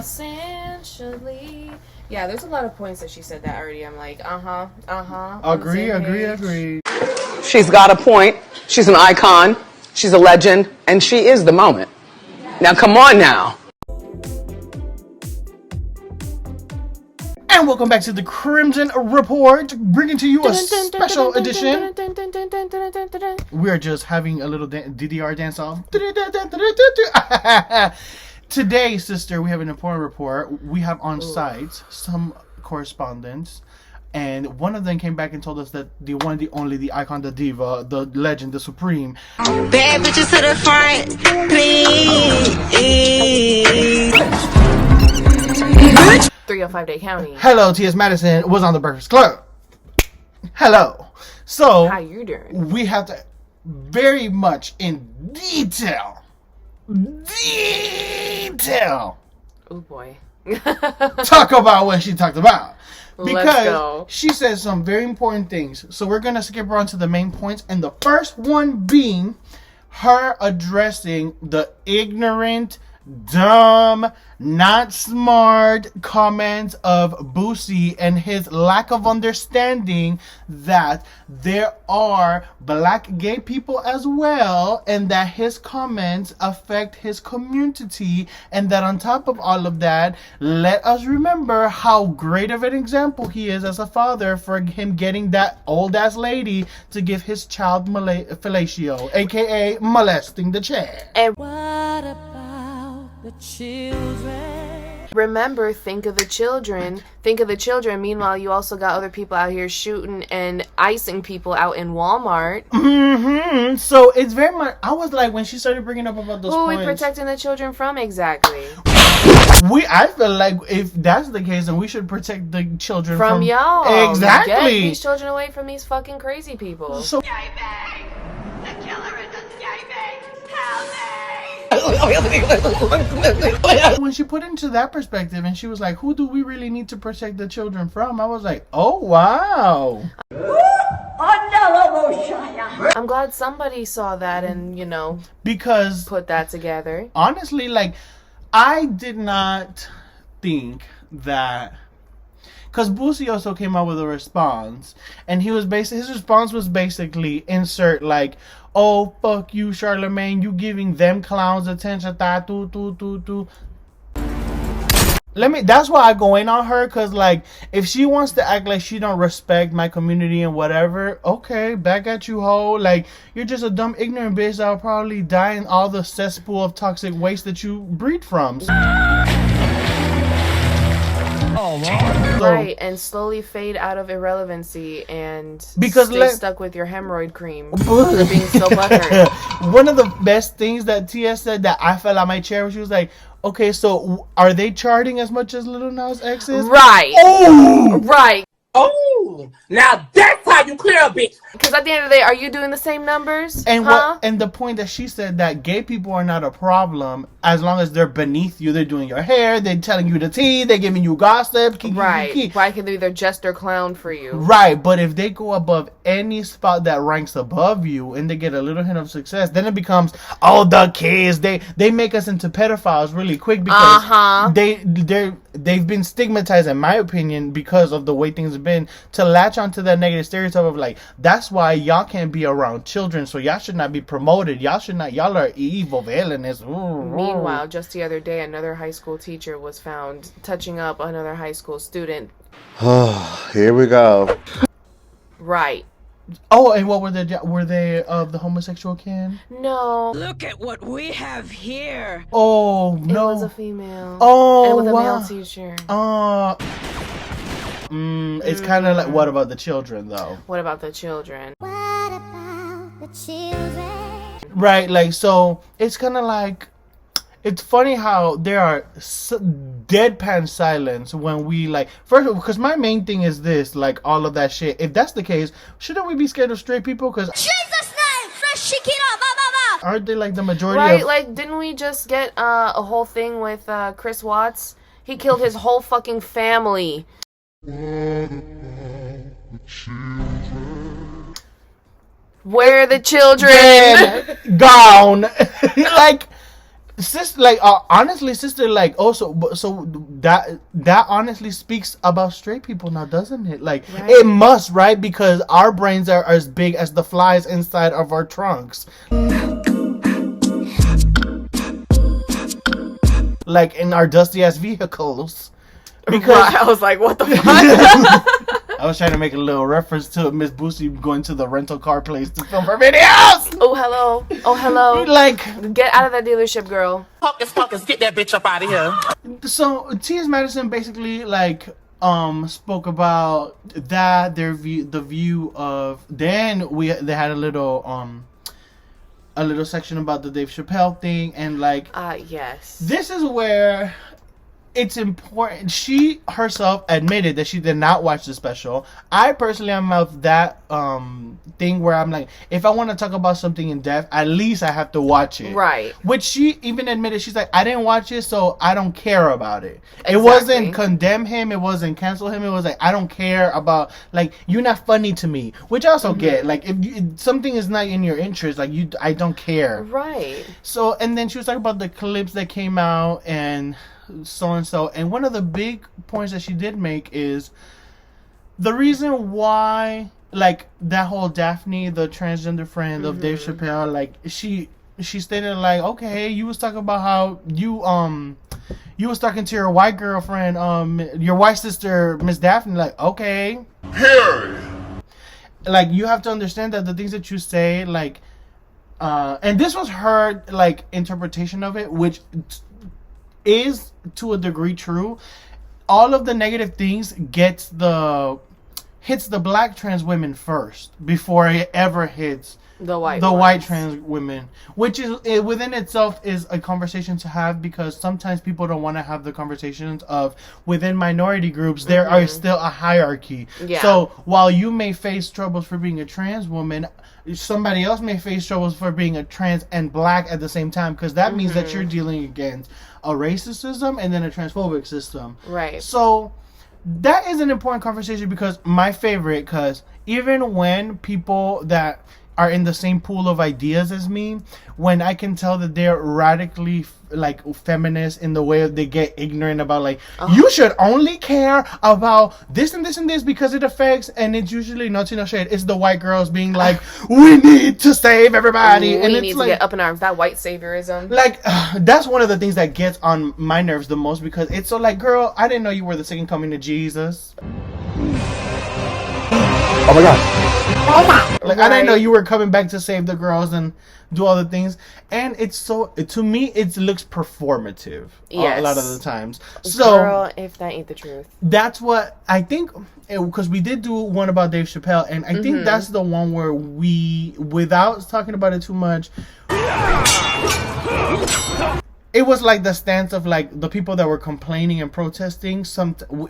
essentially. Yeah, there's a lot of points that she said that already. I'm like, Agree. She's got a point. She's an icon. She's a legend. And she is the moment. Now, come on now. And welcome back to the Crimson Report, bringing to you a special edition. We are just having a little DDR dance off. Today, sister, we have an important report. We have on site some correspondents, and one of them came back and told us that the one, the only, the icon, the diva, the legend, the supreme. Bad bitches to the front, please. 305 Day County. Hello, Ts Madison was on the Breakfast Club. Hello. So, how you doing? We have to very much in detail. Oh boy. Talk about what she talked about. Let's Because go. she said some very important things. So we're going to skip on to the main points. And the first one being her addressing the ignorant, dumb, not smart comments of Boosie and his lack of understanding that there are black gay people as well, and that his comments affect his community, and that on top of all of that, let us remember how great of an example he is as a father for him getting that old ass lady to give his child fellatio, aka molesting the child. And What about the children? remember, think of the children. Think of the children. Meanwhile, you also got other people out here shooting and icing people out in Walmart. Mm-hmm. So it's very much. I was like, when she started bringing up about those Who are points, we protecting the children from exactly? I feel like if that's the case, then we should protect the children From y'all. Exactly. Get these children away from these fucking crazy people. So The killer is a skybag. Help me! when she put into that perspective, and she was like, "Who do we really need to protect the children from?" I was like, "Oh wow." I'm glad somebody saw that and, Because put that together. honestly, like, I did not think that, because Boosie also came out with a response, and his response was basically insert like, "Oh fuck you, Charlemagne, you giving them clowns attention." That's why I go in on her, because like, if she wants to act like she don't respect my community and whatever, okay, back at you, hoe. Like, you're just a dumb ignorant bitch that'll probably die in all the cesspool of toxic waste that you breed from. Right, and slowly fade out of irrelevancy and Because stay stuck with your hemorrhoid cream for being so butthurt. One of the best things that Tia said that I fell out my chair when she was like, "Okay, so are they charting as much as Lil Nas X is?" Right. Oh! Right. Oh, now that's how you clear a bitch. Because at the end of the day, are you doing the same numbers? And huh? and the point that she said that gay people are not a problem as long as they're beneath you. They're doing your hair, they're telling you the tea, they're giving you gossip. Right. Why can they be their jester or clown for you? Right, but if they go above any spot that ranks above you and they get a little hint of success, then it becomes, oh, the kids, they make us into pedophiles really quick because they've been stigmatized, in my opinion, because of the way things have been, to latch onto that negative stereotype of like, that's why y'all can't be around children, so y'all should not be promoted, y'all are evil villainous. Meanwhile, just the other day, another high school teacher was found touching up another high school student. Oh, here we go. Right. Oh, and what were they of the homosexual kin? No. Look at what we have here. Oh no, It was a female. Oh, and with a wow. male teacher. It's kind of like, what about the children though? What about the children? What about the children? Right, like, so it's kind of like, it's funny how there are deadpan silence when we like, first, because my main thing is this, like, all of that shit. If that's the case, shouldn't we be scared of straight people? Because Jesus' name, fresh Shakira, mama. aren't they like the majority Right, of... like, didn't we just get a whole thing with Chris Watts? He killed his whole fucking family. Where are the children? Gone. Like, Sister, like honestly, sister, like also, so that honestly speaks about straight people now, doesn't it? Like it must, right? Because our brains are as big as the flies inside of our trunks. Like in our dusty ass vehicles. Because I was like, what the fuck? I was trying to make a little reference to Miss Boosie going to the rental car place to film her videos. Oh hello. Oh hello. Like, get out of that dealership, girl. Focus, get that bitch up out of here. so Ts Madison basically like spoke about that, their view, the view of, then they had a little section about the Dave Chapelle thing, and like yes. this is where it's important. She herself admitted that she did not watch the special. I personally am of that thing where I'm like, if I want to talk about something in depth, at least I have to watch it. Right. Which she even admitted. She's like, I didn't watch it, so I don't care about it. Exactly. It wasn't condemn him. It wasn't cancel him. It was like, I don't care about, like, you're not funny to me. Which I also get. Like, if something is not in your interest, like, I don't care. Right. So, and then she was talking about the clips that came out and so and so, and one of the big points that she did make is the reason why, like, that whole Daphne, the transgender friend of Dave Chapelle, like, she stated like, okay, you was talking about how you was talking to your white girlfriend, your white sister, Miss Daphne, like, okay, Harry, like, you have to understand that the things that you say, like, and this was her, like, interpretation of it, which is to a degree true. All of the negative things hits the black trans women first before it ever hits the white trans women, which is within itself is a conversation to have, because sometimes people don't want to have the conversations of within minority groups there are still a hierarchy. So while you may face troubles for being a trans woman, somebody else may face troubles for being a trans and black at the same time, because that means that you're dealing against a racist system and then a transphobic system. Right. So that is an important conversation, because my favorite, because even when people that are in the same pool of ideas as me, when I can tell that they're radically like feminist in the way they get ignorant about, like, you should only care about this and this and this because it affects, and it's usually not no shade, it's the white girls being like, we need to save everybody, and we it's need like, to get up in arms. That white saviorism, like, that's one of the things that gets on my nerves the most, because it's so like, girl, I didn't know you were the second coming to Jesus. Oh my God. Like, I didn't know you were coming back to save the girls and do all the things. And it's so, to me, it looks performative a lot of the times. So, girl, if that ain't the truth. That's what I think, because we did do one about Dave Chapelle, and I think that's the one where we, without talking about it too much, it was like the stance of, like, the people that were complaining and protesting.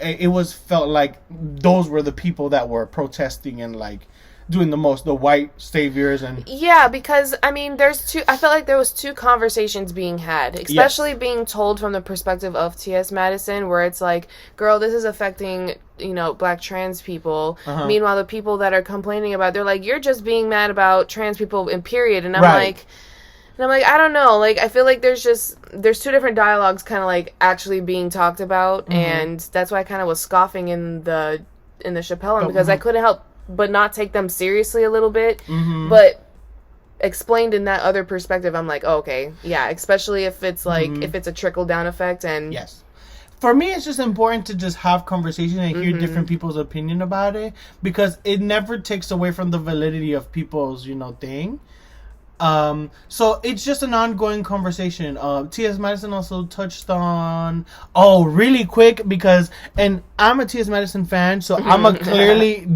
It was felt like those were the people that were protesting and, like, doing the most, the white saviors. And yeah, because I mean, I felt like there was two conversations being had, especially being told from the perspective of Ts Madison, where it's like, girl, this is affecting, you know, black trans people. Meanwhile, the people that are complaining about, they're like, you're just being mad about trans people in period. And I'm like, I don't know. Like, I feel like there's two different dialogues kind of like actually being talked about, and that's why I kind of was scoffing in the Chapelle one, because I couldn't help but not take them seriously a little bit. But explained in that other perspective, I'm like, oh, okay, yeah. Especially if it's like if it's a trickle down effect, and yes. For me, it's just important to just have conversation and hear different people's opinion about it, because it never takes away from the validity of people's, you know, thing. So it's just an ongoing conversation. Ts Madison also touched on, really quick, because, and I'm a Ts Madison fan, so I'm a clearly,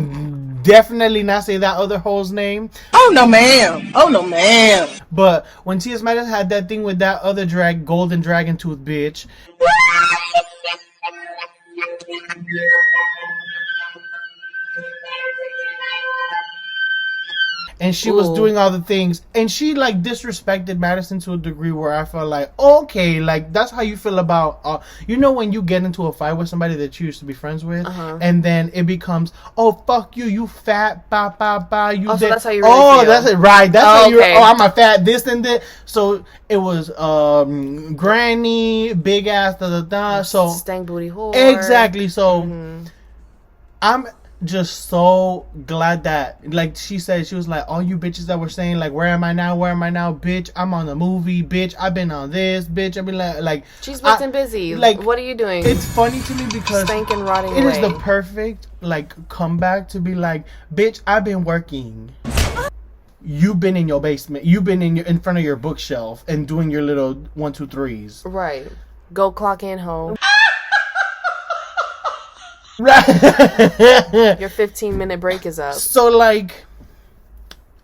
definitely not say that other hoe's name. Oh no ma'am. Oh no ma'am. But when Ts Madison had that thing with that other golden dragon tooth bitch, and she was doing all the things, and she like disrespected Madison to a degree where I felt like, okay, like that's how you feel about you know, when you get into a fight with somebody that you used to be friends with, and then it becomes, oh fuck you, you fat, ba ba ba, you. So that's how you really feel. That's it, right? That's how you. Okay. Oh, I'm a fat this and that. So it was granny, big ass, da da da. So stank booty whore. Exactly. So I'm just so glad that, like she said, she was like, all you bitches that were saying like, where am I now, bitch, I'm on the movie, bitch, I've been on this, bitch, I've been like she's booked and busy. Like, what are you doing? It's funny to me because stank and rotting it away. is the perfect like comeback to be like, bitch, I've been working, you've been in your basement, you've been in front of your bookshelf and doing your little 1 2 3s, right? Go clock in home. Right. Your 15-minute break is up. So like,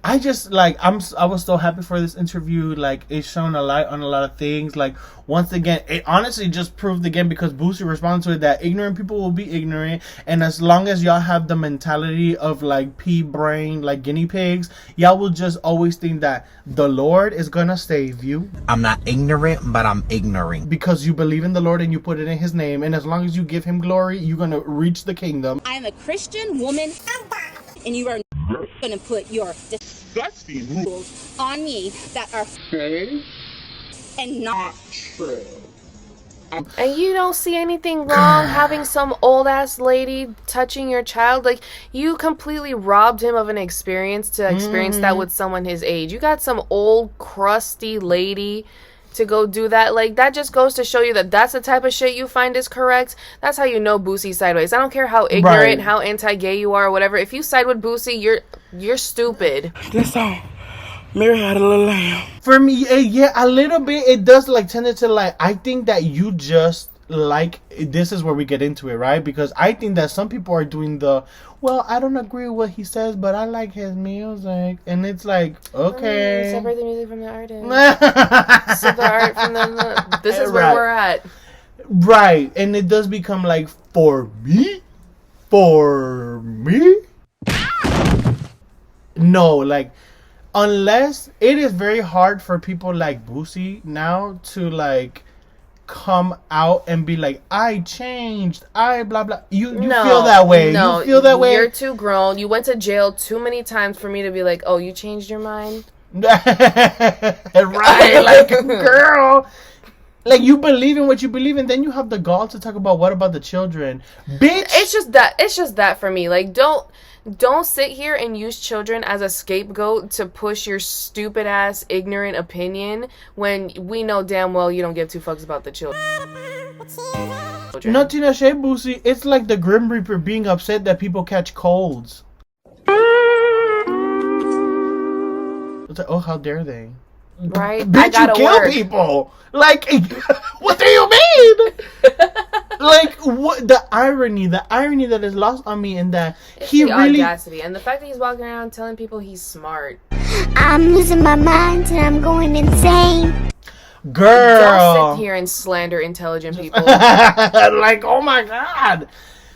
I just like I was so happy for this interview. Like, it's shown a light on a lot of things. Like, once again, it honestly just proved again, because Boosie responded to it, that ignorant people will be ignorant, and as long as y'all have the mentality of like pea brain, like guinea pigs, y'all will just always think that the Lord is gonna save you. I'm not ignorant, but I'm ignorant. Because you believe in the Lord and you put it in His name, and as long as you give Him glory, you're gonna reach the kingdom. I'm a Christian woman, and you are going to put your disgusting rules on me that are fake and not true. And you don't see anything wrong having some old ass lady touching your child. Like, you completely robbed him of an experience to experience that with someone his age. You got some old crusty lady to go do that. Like, that just goes to show you that that's the type of shit you find is correct. That's how you know Boosie's sideways. I don't care how ignorant, how anti-gay you are or whatever. If you side with Boosie, you're stupid. This song, Mary Had a Little Lamb. For me, yeah, a little bit. It does like tend to like, I think that you just like, this is where we get into it, right? Because I think that some people are doing the, well, I don't agree with what he says, but I like his music, and it's like, okay, separate the music from the artist. Separate the art from the. This is where we're at. Right, and it does become like, for me. No, like, unless it is very hard for people like Boosie now to like come out and be like, I changed, I blah blah. You feel that way. No, you feel that way. You're too grown. You went to jail too many times for me to be like, oh, you changed your mind. Right, like, girl, like, you believe in what you believe in, then you have the gall to talk about what about the children, bitch. It's just that for me. Like, don't sit here and use children as a scapegoat to push your stupid ass ignorant opinion when we know damn well you don't give two fucks about the children. Nothing to say, Boosie. It's like the Grim Reaper being upset that people catch colds. It's like, oh, how dare they? Right? Bitch, I gotta you kill work. people. Like, what do you mean? Like, what the irony that is lost on me, and that It's he the really audacity, and the fact that he's walking around telling people he's smart. I'm losing my mind and I'm going insane. girl. Don't sit here and slander intelligent people. Like, oh my god.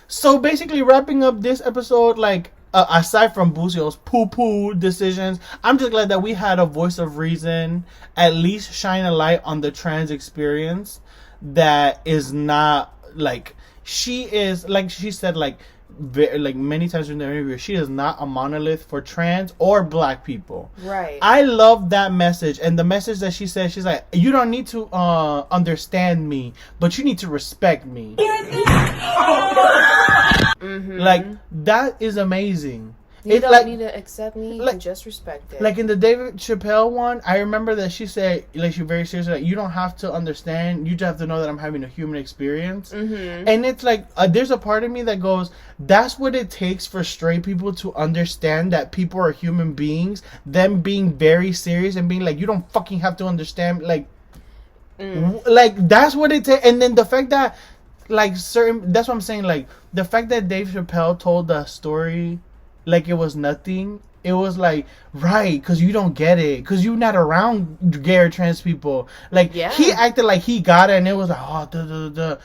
So basically, wrapping up this episode, like, aside from Boosie's poo-poo decisions, I'm just glad that we had a voice of reason at least shine a light on the trans experience that is not, like, she is, like she said, like many times in the interview, she is not a monolith for trans or black people. Right. I love that message, and the message that she said, she's like, you don't need to understand me, but you need to respect me. Mm-hmm. Like, that is amazing. You It's don't like, need to accept me, you like- can just respect it. like in the Dave Chapelle one, I remember that she said, like, she very seriously, like, you don't have to understand, you just have to know that I'm having a human experience. Mm-hmm. And it's like, there's a part of me that goes, that's what it takes for straight people to understand that people are human beings, them being very serious and being like, you don't fucking have to understand, like, like, that's what it takes. And then the fact that, like, certain, that's what I'm saying, like, the fact that Dave Chapelle told the story like it was nothing, it was like, right, because you don't get it, because you're not around gay or trans people. Like, Yeah. he acted like he got it, and it was like, oh,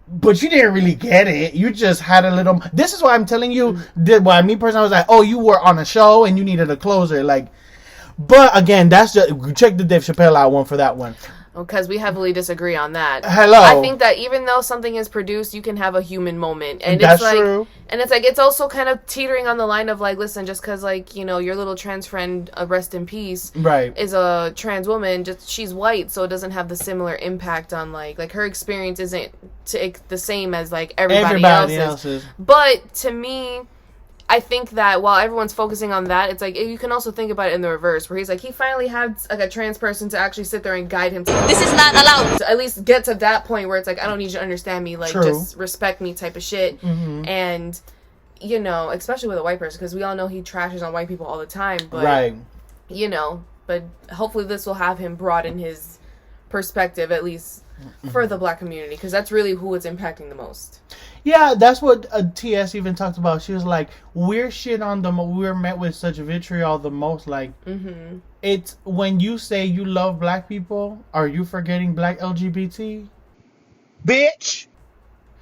but you didn't really get it. You just had a little. This is why I'm telling you. Why me personally, I was like, oh, you were on a show and you needed a closer. Like, but again, that's just check the Dave Chapelle out one for that one. Because we heavily disagree on that. Hello. I think that even though something is produced, you can have a human moment, and that's it's like, true. And it's like it's also kind of teetering on the line of like, listen, just because like you know your little trans friend, rest in peace, right, is a trans woman, just she's white, so it doesn't have the similar impact on like her experience isn't the same as like everybody else's. But to me, I think that while everyone's focusing on that, it's like you can also think about it in the reverse, where he's like he finally had like a trans person to actually sit there and guide him. This is not allowed. To at least get to that point where it's like I don't need you to understand me, like just respect me type of shit. Mm-hmm. And you know, especially with a white person, because we all know he trashes on white people all the time. But right, you know, but hopefully this will have him broaden his perspective at least for the black community, because that's really who it's impacting the most. Yeah, that's what TS even talked about. She was like, we're shit on them. We're met with such vitriol the most. Like, it's when you say you love black people, are you forgetting black LGBT? Bitch!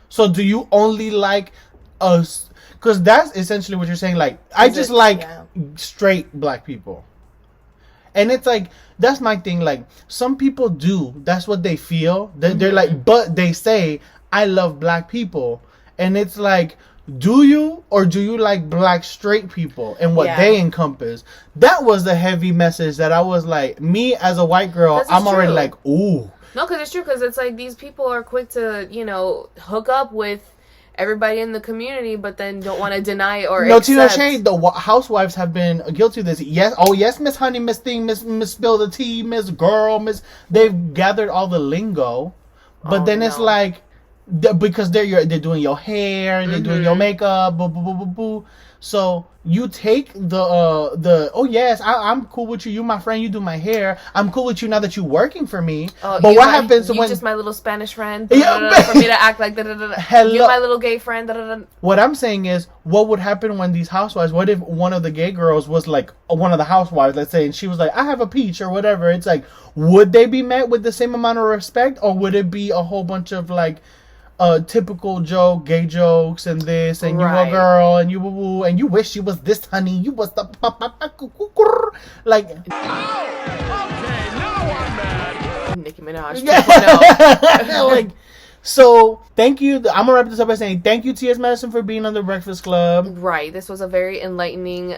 So do you only like us? Because that's essentially what you're saying. Like, I just like straight black people. And it's like, that's my thing. Like, some people do. That's what they feel. They're like, but they say, I love black people. And it's like, do you or do you like black straight people and what they encompass? That was the heavy message that I was like, me as a white girl, I'm already like, ooh. No, because it's true, because it's like these people are quick to, you know, hook up with everybody in the community, but then don't want to deny or accept. Tina Shade, the housewives have been guilty of this. Yes, oh yes, Miss Honey, Miss Thing, Miss Spill the Tea, Miss Girl, Miss. They've gathered all the lingo, but then it's like, because they're doing your hair, they're doing your makeup, boo, boo, boo, boo, boo. So you take the oh yes, I'm cool with you. You my friend. You do my hair. I'm cool with you now that you're working for me. But what happens when just my little Spanish friend for me to act like hello, you my little gay friend. What I'm saying is, what would happen when these housewives? What if one of the gay girls was like one of the housewives, let's say, and she was like, I have a peach or whatever. It's like, would they be met with the same amount of respect, or would it be a whole bunch of like typical gay jokes and this and you a girl and you woo and you wish you was this honey, you was the like okay, now I'm mad. Nicki Minaj. Like, so thank you. I'm gonna wrap this up by saying thank you, Ts Madison, for being on the Breakfast Club. Right, this was a very enlightening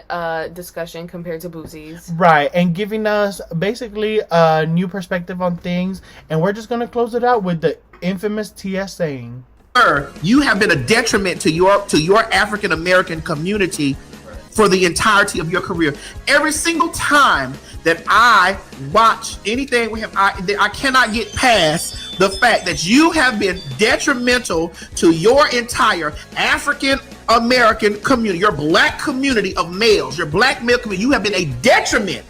discussion compared to Boosie's. Right, and giving us basically a new perspective on things, and we're just gonna close it out with the infamous TS saying, Sir, you have been a detriment to your African American community for the entirety of your career. Every single time that I watch anything we have, I cannot get past the fact that you have been detrimental to your entire African American community, your black community of males, your black male community. You have been a detriment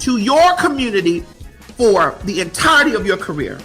to your community for the entirety of your career.